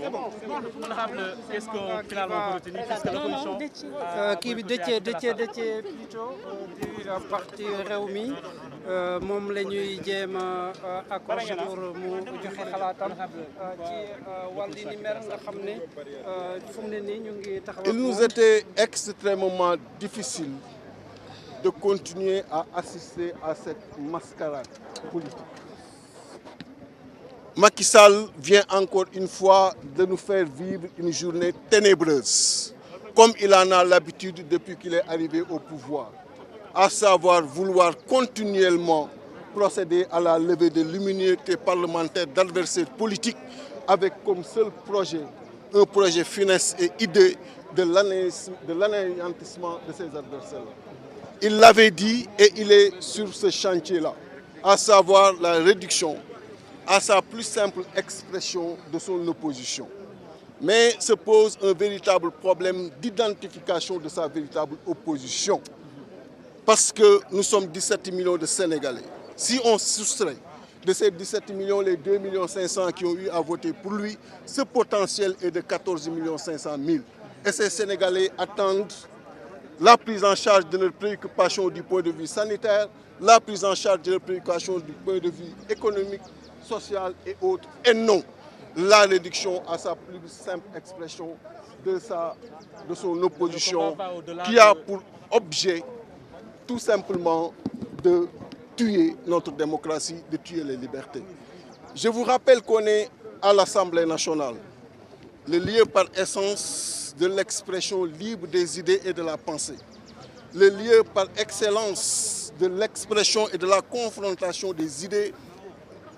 Honorable, qu'est-ce qu'on finalement retenu? Qu'est-ce que l'opposition kii bi Déthié plutôt du parti Rewmi moom la ñuy jéem a accordé pour mu joxe xalaatam ci wàllu ni mer nga xam ne fu mu ne nii ñu ngi taxaw. Il nous était extrêmement difficile de continuer à assister à cette mascarade politique. Macky Sall vient encore une fois de nous faire vivre une journée ténébreuse, comme il en a l'habitude depuis qu'il est arrivé au pouvoir, à savoir vouloir continuellement procéder à la levée de l'immunité parlementaire d'adversaires politiques avec comme seul projet, un projet funeste et hideux de l'anéantissement de ses adversaires. Il l'avait dit et il est sur ce chantier-là, à savoir la réduction à sa plus simple expression de son opposition. Mais se pose un véritable problème d'identification de sa véritable opposition. Parce que nous sommes 17 millions de Sénégalais. Si on soustrait de ces 17 millions les 2 500 000 qui ont eu à voter pour lui, ce potentiel est de 14 500 000. Et ces Sénégalais attendent la prise en charge de leurs préoccupations du point de vue sanitaire, la prise en charge de leurs préoccupations du point de vue économique, social et autres, et non la réduction à sa plus simple expression de son opposition qui a pour objet tout simplement de tuer notre démocratie, de tuer les libertés. Je vous rappelle qu'on est à l'Assemblée nationale, le lieu par essence de l'expression libre des idées et de la pensée, le lieu par excellence de l'expression et de la confrontation des idées,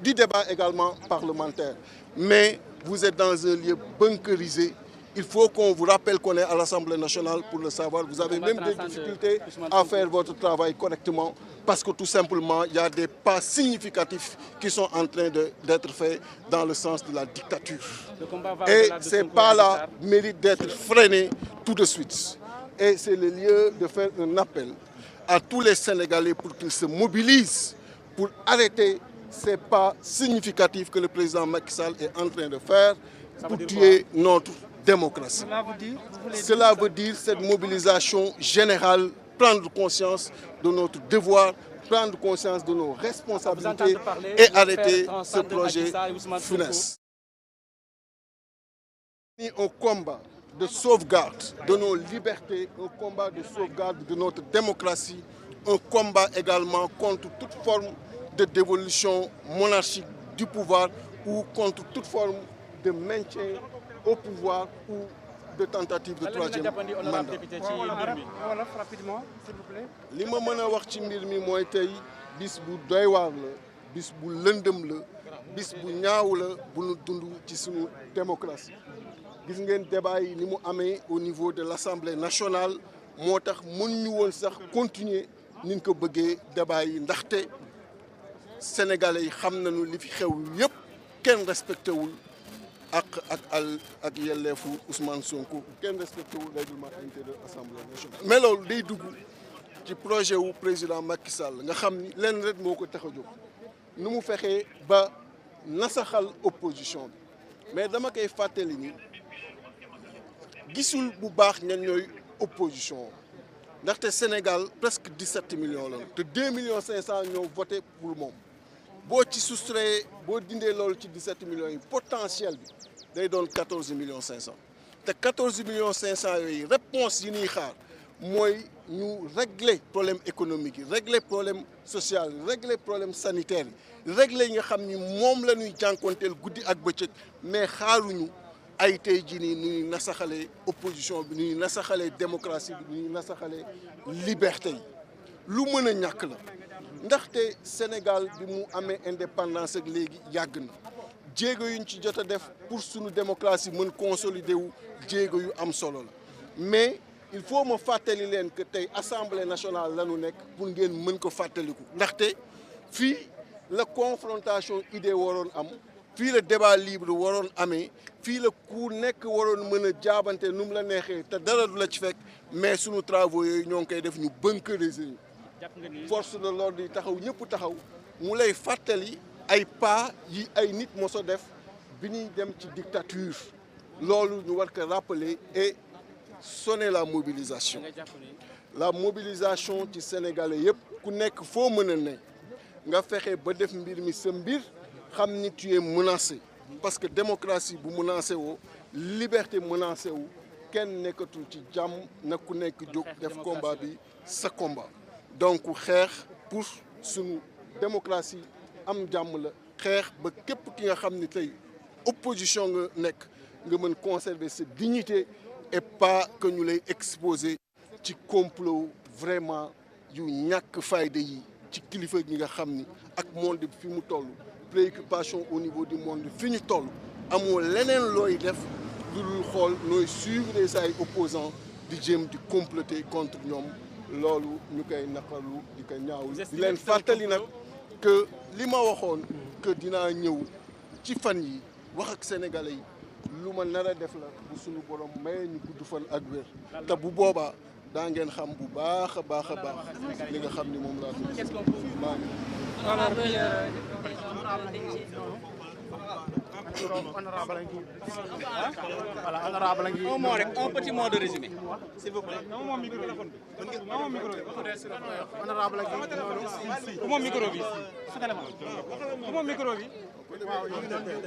du débat également parlementaire. Mais vous êtes dans un lieu bunkerisé. Il faut qu'on vous rappelle qu'on est à l'Assemblée nationale pour le savoir. Vous avez même des difficultés à faire votre travail correctement parce que tout simplement, il y a des pas significatifs qui sont en train d'être faits dans le sens de la dictature. Et ces pas-là méritent d'être freinés tout de suite. Et c'est le lieu de faire un appel à tous les Sénégalais pour qu'ils se mobilisent pour arrêter ces pas significatifs que le président Macky Sall est en train de faire pour tuer notre démocratie. Cela veut dire cette mobilisation générale, prendre conscience de notre devoir, prendre conscience de nos responsabilités et arrêter ce projet funeste. Un combat de sauvegarde de nos libertés, un combat de sauvegarde de notre démocratie, un combat également contre toute forme de dévolution monarchique du pouvoir ou contre toute forme de maintien au pouvoir ou de tentative de troisième mandat. Voilà, rapidement, s'il vous plaît. li ma mën a wax ci mbir mi mooy tey bis bu doy waar la, bis bu lëndëm la, bis bu ñaaw la bu nu dund ci sunu démocratie. Gis ngeen débat yi ni mu amee au niveau de l'Assemblée nationale moo tax mënuñu woon sax continuer ni ñu ko bëggee débat yi ndaxte Sénégalais yi xam nañu li fi xew yëpp kenn respecté wul ak yelleefu Ousmane Sonko kenn respecté wul règlement intérieur Assemblée nationale. Mais loolu day dugg ci projet wu président Macky Sall nga xam ni lenn rek moo ko tax a jóg nu mu fexee ba nasaxal opposition bi mais dama koy fàttali ni gisul bu baax ñan ñooy opposition ndaxte Sénégal presque 17 millions la te 2 500 000 ñoo voté pour moom. boo ci soustrait boo dindee loolu ci 17 millions yi potentiel bi day doon 14 500 000 te 14 500 000 yooyu réponse yi ñuy xaar mooy ñu régler problème économique yi régler problème social yi régler problème sanitaire yi régler yi nga xam ni moom la ñuy jànkonteel guddi ak bëccëg mais xaaruñu ay tey jii nii ñuy nasaxalee opposition bi ñuy nasaxalee démocratie bi ñuy nasaxalee liberté yi lu mën a ñàkk la. ndaxte Sénégal bi mu amee indépendance ak léegi yàgg na jéego yuñ ci jot a def pour suñu démocratie mën consolider wu jéego yu am solo la mais il faut ma fàttali leen que tey assemblée nationale la ñu nekk pour ngeen mën ko fàttaliku ndaxte fii la confrontation idée waroon am fii la débat libre waroon amee fii la ku nekk waroon mën a jaabante nu mu la neexee te dara du la ci fekk mais sunu travaux yooyu ñoo ngi koy def ñu bunkeriser ñu force de l'ordre yi taxaw ñëpp taxaw mu lay fàttali ay pas yi ay nit moso def bi ñuy dem ci dictature loolu ñu war ko rappeler et sonner la mobilisation ci sénégalais yëpp ku nekk foo mën a ne nga fexe ba def mbir mi sa mbir xam ni tu es menacé parce que démocratie bu menacé woo liberté menacé wu kenn nekkatul ci jàmm na ku nekk jóg def combat bi sa combat donc xeex pour sunu démocratie am jàmm la xeex ba képp ki nga xam ni tey opposition nga nekk nga mën conserver sa dignité et pas que ñu lay exposer ci complot vraiment yu ñàkk fayda yi ci kilifa gi nga xam ni ak monde bi fi mu toll préoccupation au niveau du monde fi ñu toll amoo leneen looy def lu dul xool nooy suivre les ay opposants di jéem di comploter contre ñoom loolu ñu koy naqarlu di ko ñaawul di leen fàttali nag que li ma waxoon que dinaa ñëw ci fan yi wax ak sénégalais yi lu ma nar a def la bu suñu borom maye ñu gudd fan ak wér te bu boobaa daa ngeen xam bu baax a baax a baax li nga xam ni moom laa Un petit mot de résumé, s'il vous plaît. Honorable